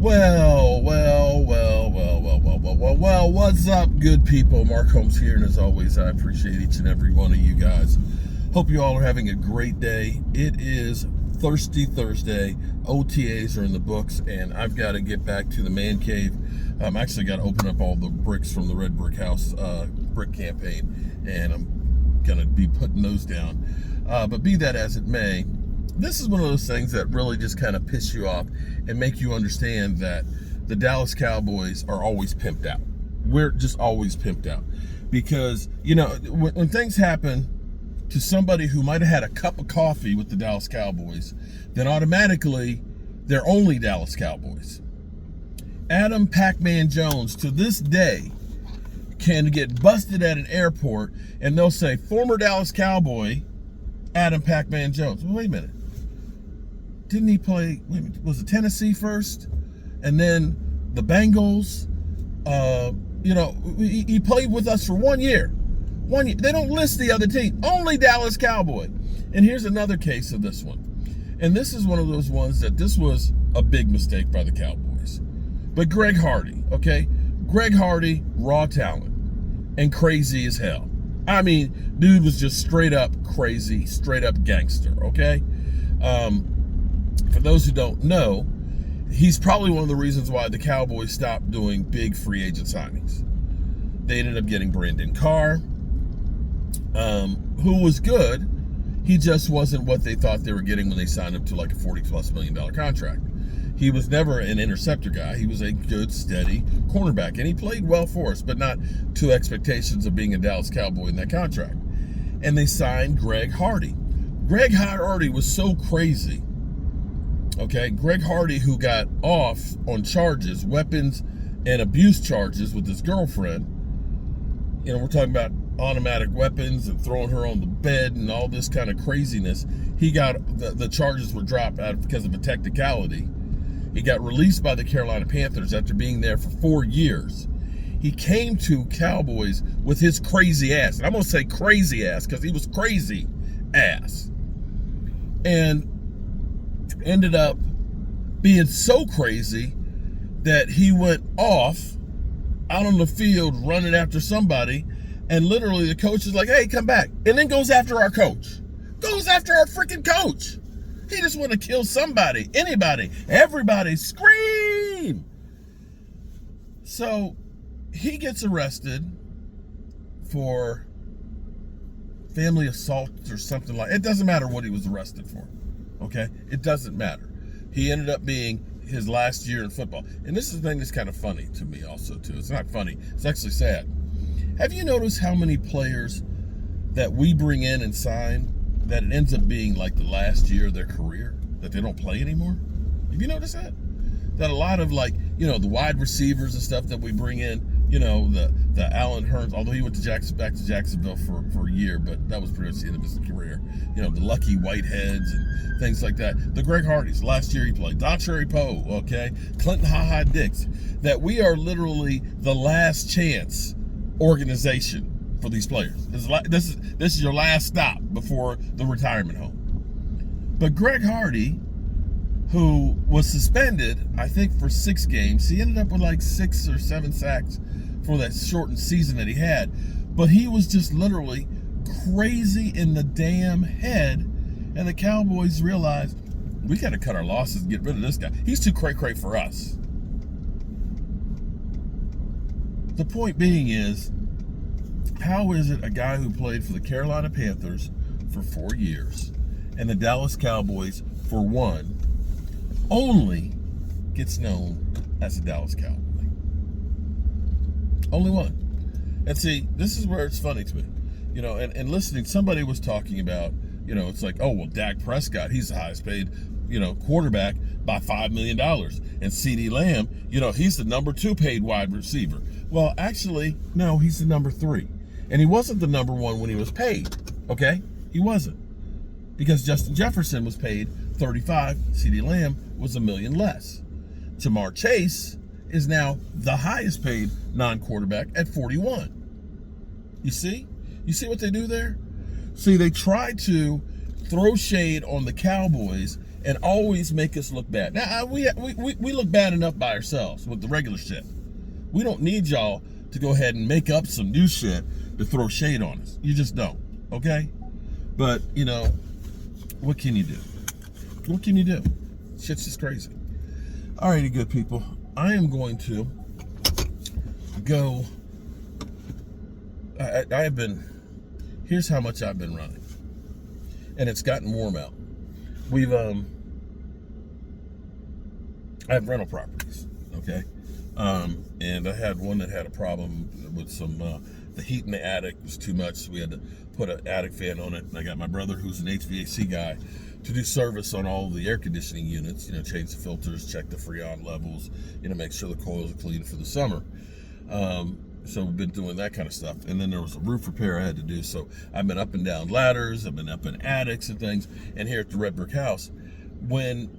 Well, what's up, good people? Mark Holmes here, and as always, I appreciate each and every one of you guys. Hope you all are having a great day. It is Thirsty Thursday. OTAs are in the books, and I've got to get back to the man cave. I'm actually got to open up all the bricks from the Red Brick House brick campaign, and I'm going to be putting those down. But be that as it may, this is one of those things that really just kind of piss you off and make you understand that the Dallas Cowboys are always pimped out. We're just always pimped out. Because, you know, when things happen to somebody who might have had a cup of coffee with the Dallas Cowboys, then automatically they're only Dallas Cowboys. Adam Pac-Man Jones, to this day, can get busted at an airport and they'll say, former Dallas Cowboy, Adam Pac-Man Jones. Well, wait a minute. Didn't he play, was it Tennessee first? And then the Bengals? He played with us for 1 year. 1 year. They don't list the other team. Only Dallas Cowboy. And here's another case of this one. And this is one of those ones that this was a big mistake by the Cowboys. But Greg Hardy, okay? Greg Hardy, raw talent. And crazy as hell. I mean, dude was just straight up crazy, straight up gangster, okay? For those who don't know, he's probably one of the reasons why the Cowboys stopped doing big free agent signings. They ended up getting Brandon Carr, who was good. He just wasn't what they thought they were getting when they signed him to like a $40+ million contract. He was never an interceptor guy. He was a good, steady cornerback, and he played well for us, but not to expectations of being a Dallas Cowboy in that contract. And they signed Greg Hardy. Greg Hardy was so crazy. Okay, Greg Hardy, who got off on charges, weapons and abuse charges with his girlfriend. You know, we're talking about automatic weapons and throwing her on the bed and all this kind of craziness. He got, the charges were dropped out because of a technicality. He got released by the Carolina Panthers after being there for 4 years. He came to Cowboys with his crazy ass. And I'm going to say crazy ass because he was crazy ass. And ended up being so crazy that he went off out on the field running after somebody, and literally the coach is like, hey, come back, and then goes after our coach. Goes after our freaking coach. He just want to kill somebody, anybody, everybody, scream. So he gets arrested for family assault or something like it. Doesn't matter what he was arrested for. Okay, it doesn't matter. He ended up being his last year in football. And this is the thing that's kind of funny to me also, too. It's not funny. It's actually sad. Have you noticed how many players that we bring in and sign that it ends up being like the last year of their career, that they don't play anymore? Have you noticed that? That a lot of, like, you know, the wide receivers and stuff that we bring in, you know, the Allen Hurns, although he went to back to Jacksonville for a year, but that was pretty much the end of his career. You know, the Lucky Whiteheads and things like that. The Greg Hardys, last year he played. Dontari Poe, okay? Clinton Ha Dix. That we are literally the last chance organization for these players. This is your last stop before the retirement home. But Greg Hardy, who was suspended, I think, for 6 games. He ended up with like 6 or 7 sacks for that shortened season that he had. But he was just literally crazy in the damn head. And the Cowboys realized, we got to cut our losses and get rid of this guy. He's too cray-cray for us. The point being is, how is it a guy who played for the Carolina Panthers for 4 years and the Dallas Cowboys for 1 only gets known as a Dallas Cowboy? Only 1. And see, this is where it's funny to me. You know, and listening, somebody was talking about, you know, it's like, oh, well, Dak Prescott, he's the highest paid, you know, quarterback by $5 million. And CeeDee Lamb, you know, he's the number 2 paid wide receiver. Well, actually, no, he's the number 3. And he wasn't the number 1 when he was paid, okay? He wasn't. Because Justin Jefferson was paid $35, CeeDee Lamb was $1 million less. Jamar Chase is now the highest paid non-quarterback at $41. You see? You see what they do there? See, they try to throw shade on the Cowboys and always make us look bad. Now, we look bad enough by ourselves with the regular shit. We don't need y'all to go ahead and make up some new shit to throw shade on us. You just don't, okay? But, you know, what can you do? What can you do? Shit's just crazy. Alrighty, good people. I am going to go. I have been, here's how much I've been running. And it's gotten warm out. We've, I have rental properties, okay? And I had one that had a problem with some, the heat in the attic was too much, so we had to put an attic fan on it. And I got my brother, who's an HVAC guy, to do service on all the air conditioning units, you know, change the filters, check the Freon levels, you know, make sure the coils are clean for the summer. So we've been doing that kind of stuff. And then there was a roof repair I had to do. So I've been up and down ladders, I've been up in attics and things. And here at the Red Brick House, when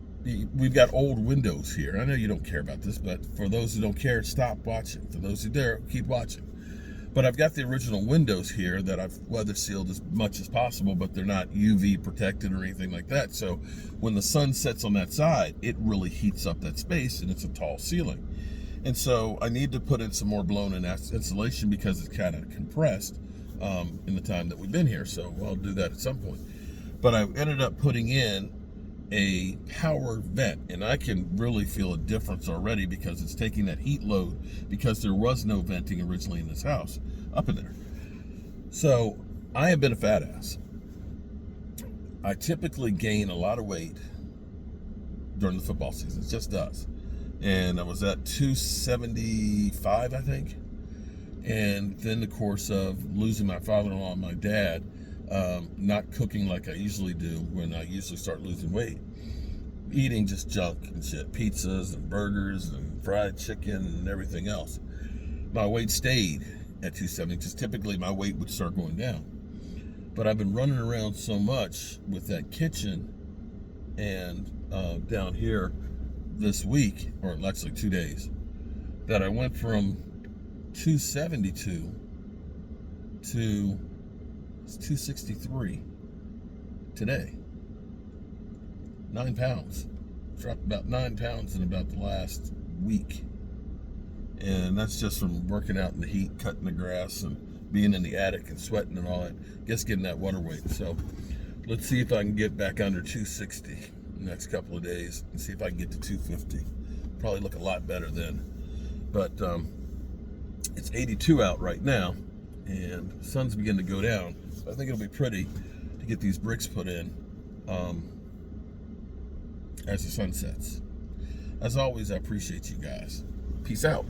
we've got old windows here. I know you don't care about this, but for those who don't care, stop watching. For those who dare, keep watching. But I've got the original windows here that I've weather sealed as much as possible, but they're not UV protected or anything like that. So when the sun sets on that side, it really heats up that space, and it's a tall ceiling. And so I need to put in some more blown-in insulation because it's kind of compressed in the time that we've been here. So I'll do that at some point. But I ended up putting in a power vent, and I can really feel a difference already because it's taking that heat load, because there was no venting originally in this house up in there. So I have been a fat ass. I typically gain a lot of weight during the football season. It just does. And I was at 275, I think. And then the course of losing my father-in-law and my dad, not cooking like I usually do when I usually start losing weight, eating just junk and shit, pizzas and burgers and fried chicken and everything else. My weight stayed at 270, because typically my weight would start going down. But I've been running around so much with that kitchen and down here this week, or actually 2 days, that I went from 272 to 263 today. 9 pounds. Dropped about 9 pounds in about the last week. And that's just from working out in the heat, cutting the grass, and being in the attic and sweating and all that. Just getting that water weight. So let's see if I can get back under 260 the next couple of days and see if I can get to 250. Probably look a lot better then. But it's 82 out right now, and the sun's beginning to go down. So I think it'll be pretty to get these bricks put in as the sun sets. As always, I appreciate you guys. Peace out.